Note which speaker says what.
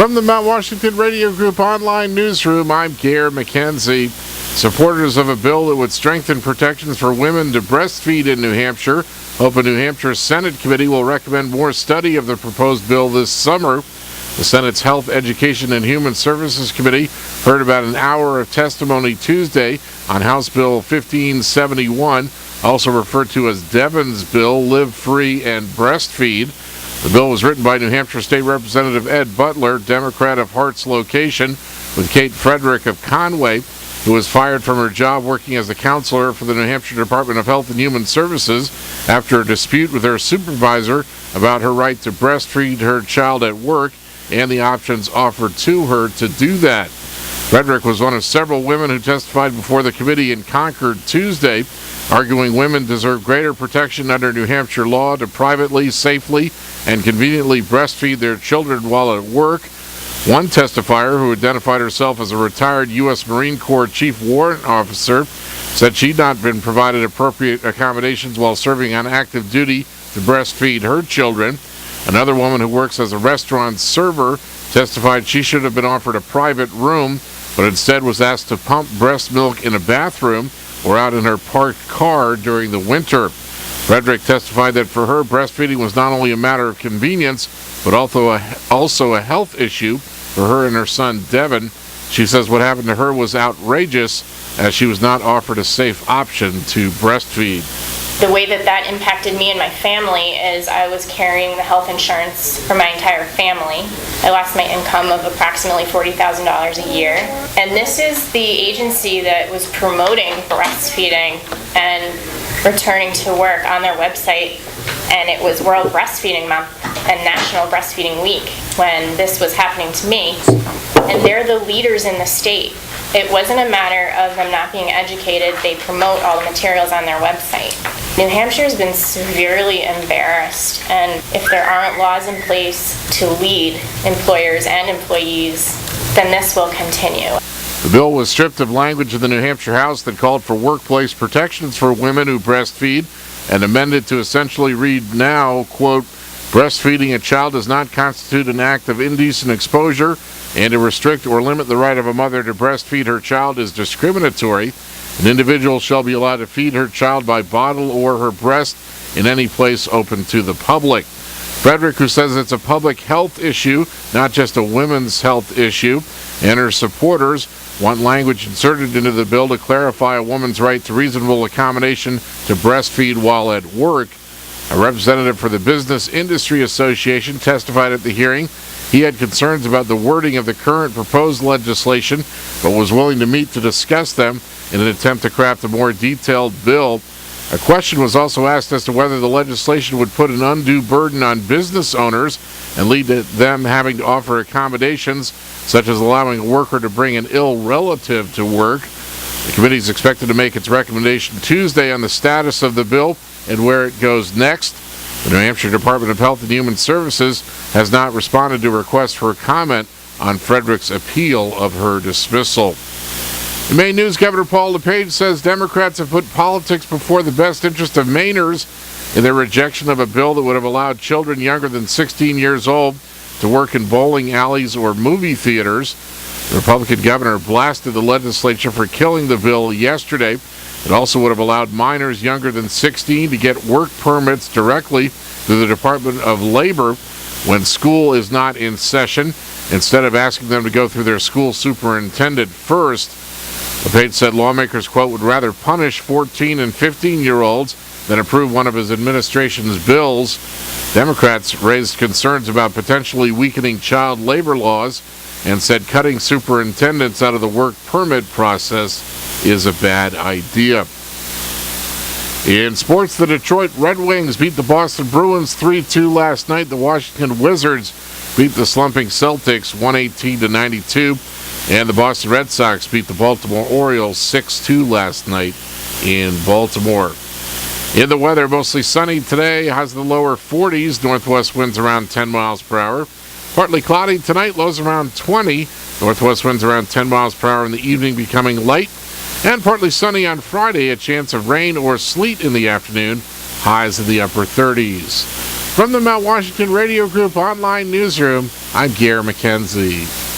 Speaker 1: From the Mount Washington Radio Group online newsroom, I'm Gare McKenzie. Supporters of a bill that would strengthen protections for women to breastfeed in New Hampshire hope a New Hampshire Senate committee will recommend more study of the proposed bill this summer. The Senate's Health, Education, and Human Services Committee heard about an hour of testimony Tuesday on House Bill 1571, also referred to as Devin's Bill, Live Free and Breastfeed. The bill was written by New Hampshire State Representative Ed Butler, Democrat of Hart's location, with Kate Frederick of Conway, who was fired from her job working as a counselor for the New Hampshire Department of Health and Human Services after a dispute with her supervisor about her right to breastfeed her child at work and the options offered to her to do that. Frederick was one of several women who testified before the committee in Concord Tuesday, arguing women deserve greater protection under New Hampshire law to privately, safely, and conveniently breastfeed their children while at work. One testifier, who identified herself as a retired U.S. Marine Corps Chief Warrant Officer, said she'd not been provided appropriate accommodations while serving on active duty to breastfeed her children. Another woman who works as a restaurant server testified she should have been offered a private room, but instead was asked to pump breast milk in a bathroom or out in her parked car during the winter. Frederick testified that for her, breastfeeding was not only a matter of convenience, but also a health issue for her and her son, Devin. She says what happened to her was outrageous, as she was not offered a safe option to breastfeed.
Speaker 2: The way that impacted me and my family is I was carrying the health insurance for my entire family. I lost my income of approximately $40,000 a year. And this is the agency that was promoting breastfeeding and returning to work on their website. And it was World Breastfeeding Month and National Breastfeeding Week when this was happening to me. And they're the leaders in the state. It wasn't a matter of them not being educated. They promote all the materials on their website. New Hampshire's been severely embarrassed, and if there aren't laws in place to lead employers and employees, then this will continue.
Speaker 1: The bill was stripped of language in the New Hampshire House that called for workplace protections for women who breastfeed, and amended to essentially read now, quote, breastfeeding a child does not constitute an act of indecent exposure, and to restrict or limit the right of a mother to breastfeed her child is discriminatory. An individual shall be allowed to feed her child by bottle or her breast in any place open to the public. Frederick, who says it's a public health issue, not just a women's health issue, and her supporters want language inserted into the bill to clarify a woman's right to reasonable accommodation to breastfeed while at work. A representative for the Business Industry Association testified at the hearing. He had concerns about the wording of the current proposed legislation, but was willing to meet to discuss them in an attempt to craft a more detailed bill. A question was also asked as to whether the legislation would put an undue burden on business owners and lead to them having to offer accommodations, such as allowing a worker to bring an ill relative to work. The committee is expected to make its recommendation Tuesday on the status of the bill and where it goes next. The New Hampshire Department of Health and Human Services has not responded to requests for comment on Frederick's appeal of her dismissal. In Maine news, Governor Paul LePage says Democrats have put politics before the best interest of Mainers in their rejection of a bill that would have allowed children younger than 16 years old to work in bowling alleys or movie theaters. The Republican governor blasted the legislature for killing the bill yesterday. It also would have allowed minors younger than 16 to get work permits directly through the Department of Labor when school is not in session, instead of asking them to go through their school superintendent first. LePage said lawmakers, quote, would rather punish 14 and 15-year-olds than approve one of his administration's bills. Democrats raised concerns about potentially weakening child labor laws and said cutting superintendents out of the work permit process is a bad idea. In sports, the Detroit Red Wings beat the Boston Bruins 3-2 last night. The Washington Wizards beat the slumping Celtics 118-92. And the Boston Red Sox beat the Baltimore Orioles 6-2 last night in Baltimore. In the weather, mostly sunny today, highs in the lower 40s. Northwest winds around 10 miles per hour. Partly cloudy tonight, lows around 20. Northwest winds around 10 miles per hour in the evening, becoming light. And partly sunny on Friday, a chance of rain or sleet in the afternoon. Highs in the upper 30s. From the Mount Washington Radio Group online newsroom, I'm Gare McKenzie.